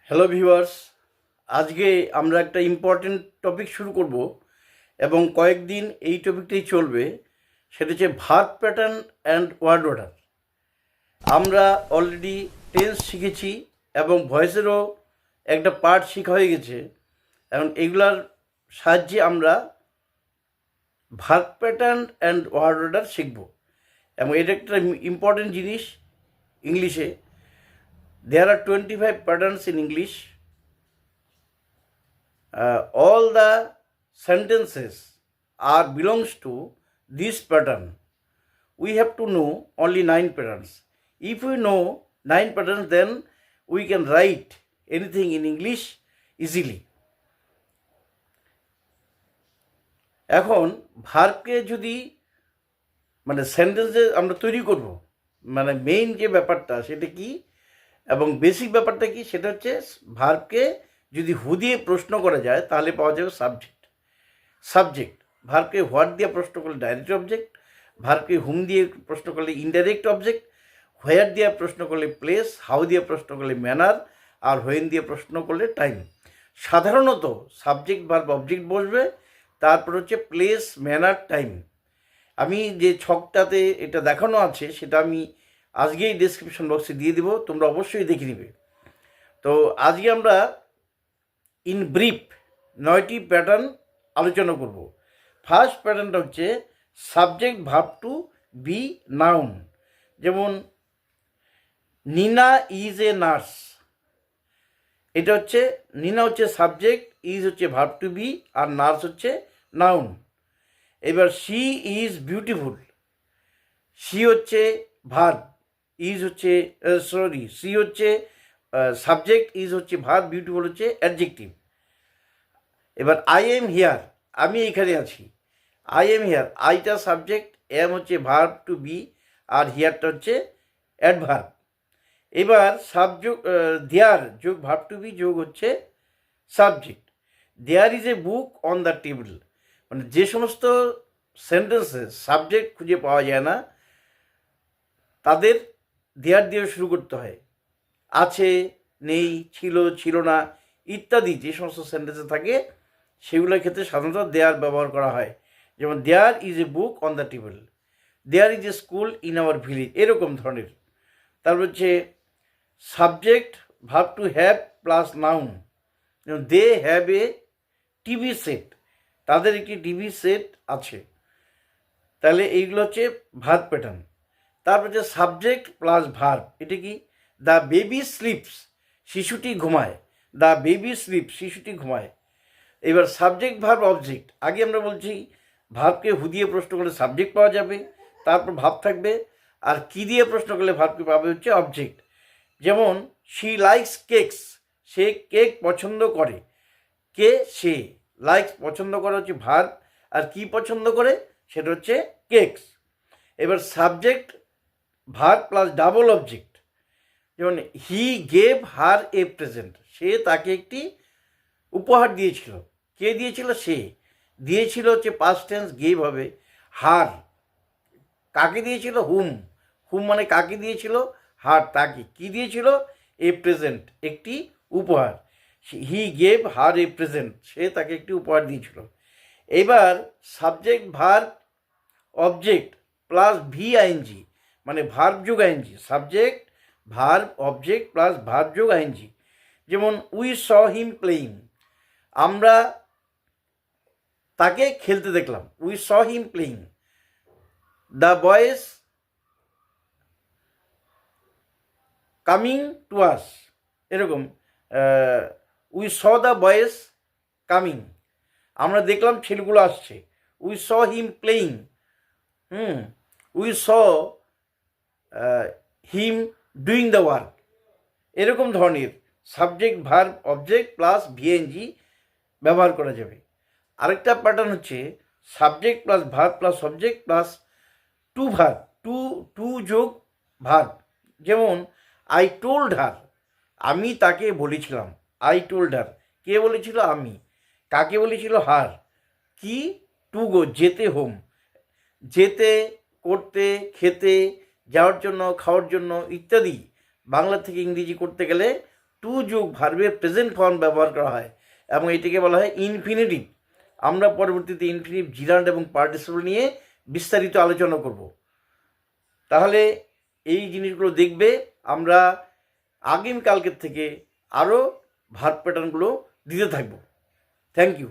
Hello viewers, আজকে আমরা একটা ইম্পর্টেন্ট টপিক শুরু করব এবং কয়েকদিন এই টপিকটাই চলবে। সেটা হচ্ছে verb pattern and word order. আমরা অলরেডি টেন্স শিখেছি এবং ভয়েসেরও একটা পার্ট শেখা হয়ে গেছে। এবং এগুলার সাহায্যে আমরা verb pattern and word order শিখব। এবং এটা একটা ইম্পর্টেন্ট জিনিস ইংলিশে। There are 25 patterns in English. All the sentences are belongs to this pattern. We have to know only 9 patterns. If we know 9 patterns, then we can write anything in English easily. এখন ভার্বকে যদি সেন্টেন্সে আমরা তৈরি করব, main যে ব্যাপারটা সেটা কি এবং বেসিক ব্যাপারটা কি, সেটা হচ্ছে ভার্বকে যদি হু দিয়ে প্রশ্ন করা যায় তাহলে পাওয়া যাবে সাবজেক্ট। ভার্বকে হোয়াট দিয়ে প্রশ্ন করলে ডাইরেক্ট অবজেক্ট, ভার্বকে হুম দিয়ে প্রশ্ন করলে ইনডাইরেক্ট অবজেক্ট, হোয়ার দিয়ে প্রশ্ন করলে প্লেস, হাউ দিয়ে প্রশ্ন করলে ম্যানার, আর হোয়েন দিয়ে প্রশ্ন করলে টাইম। সাধারণত সাবজেক্ট ভার্ব অবজেক্ট বসবে, তারপর হচ্ছে প্লেস, ম্যানার, টাইম। আমি যে ছকটাতে এটা দেখানো আছে সেটা আমি আজকেই ডেসক্রিপশন বক্সে দিয়ে দেবো, তোমরা অবশ্যই দেখে নিবে। তো আজকে আমরা ইন ব্রিফ 9টি প্যাটার্ন আলোচনা করব। ফার্স্ট প্যাটার্নটা হচ্ছে subject verb to be noun. যেমন নিনা ইজ এ নার্স, এটা হচ্ছে নিনা হচ্ছে সাবজেক্ট, ইজ হচ্ছে ভার্ব টু বি, আর নার্স হচ্ছে নাউন। এবার শি ইজ বিউটিফুল, শি হচ্ছে ভার্ব, ইজ হচ্ছে সি হচ্ছে সাবজেক্ট, ইজ হচ্ছে ভার্ব, বিউটিফুল হচ্ছে অ্যাডজেক্টিভ। এবার আই এম হিয়ার, আমি এখানে আছি, আই এম হিয়ার, আইটা সাবজেক্ট, এম হচ্ছে ভার্ব টু বি, আর হিয়ারটা হচ্ছে অ্যাডভার্ব। এবার দেয়ার যোগ ভার্ব টু বি যোগ হচ্ছে subject. There is a book on the table, যে সমস্ত সেন্টেন্সে সাবজেক্ট খুঁজে পাওয়া যায় না তাদের দেয়ার দিয়ে শুরু করতে হয়। আছে, নেই, ছিল, ছিল না ইত্যাদি যে সমস্ত সেন্টেন্সে থাকে সেগুলোর ক্ষেত্রে সাধারণত দেয়ার ব্যবহার করা হয়। যেমন there is a book on the table, there is a school in our village, এরকম ধরনের। তারপর হচ্ছে subject verb to have plus noun. যেমন they have a TV set, তাদের একটি টিভি সেট আছে। তাহলে এইগুলো হচ্ছে ভার্ব প্যাটার্ন। তারপর হচ্ছে সাবজেক্ট প্লাস ভার্ব, এটা কি? দ্য বেবি স্লিপস, শিশুটি ঘুমায়, দ্য বেবি স্লিপ, শিশুটি ঘুমায়। এবার সাবজেক্ট ভার্ব অবজেক্ট, আগে আমরা বলছি ভার্বকে হু দিয়ে প্রশ্ন করলে সাবজেক্ট পাওয়া যাবে, তারপর ভার্ব থাকবে, আর কি দিয়ে প্রশ্ন করলে ভার্বকে পাবে হচ্ছে অবজেক্ট। যেমন she likes cakes, say cake পছন্দ করে, কে সে, লাইকস পছন্দ করা হচ্ছে ভার্ব, আর কি পছন্দ করে সেটা হচ্ছে কেকস। এবার subject verb plus double object, যেমন he gave her a present, সে তাকে একটি উপহার দিয়েছিল। কে দিয়েছিল? সে দিয়েছিল হচ্ছে পাস্ট টেন্স, গেভ হবে। হার কাকে দিয়েছিল? হুম, হুম মানে কাকে দিয়েছিল? হার তাকে। কি দিয়েছিল? এ প্রেজেন্ট, একটি উপহার। He gave her a present, সে তাকে একটি উপহার দিয়েছিল। এবার subject verb object plus V ING, verb যোগ ING, subject verb object plus verb যোগ আইএনজি। যেমন উই স হিম প্লেইং, আমরা তাকে খেলতে দেখলাম, we saw him playing. The boys coming to us, এরকম we saw the boys coming, আমরা দেখলাম ছেলেগুলো আসছে। We saw him playing, we saw him doing the work. এরকম ধরনের subject verb object plus VNG ব্যবহার করা যাবে। আরেকটা প্যাটার্ন হচ্ছে subject plus verb plus object plus to verb, to যোগ ভার্ব। যেমন আই টোল্ড হার, আমি তাকে বলেছিলাম, আই টোল্ড হার, কে বলেছিল? আমি। কাকে বলেছিল? হার। কি? টু গো, যেতে, হোম, যেতে, করতে, খেতে, যাওয়ার জন্য, খাওয়ার জন্য ইত্যাদি বাংলা থেকে ইংরেজি করতে গেলে টু যোগ ভার্বের প্রেজেন্ট ফর্ম ব্যবহার করা হয় এবং এটিকে বলা হয় ইনফিনিটিভ। আমরা পরবর্তীতে ইনফিনিটিভ, জিরান্ড এবং পার্টিসিপল নিয়ে বিস্তারিত আলোচনা করব। তাহলে এই জিনিসগুলো দেখবে, আমরা আগামীকালকের থেকে আরও ভার্ব প্যাটার্নগুলো দিতে থাকব। Thank you.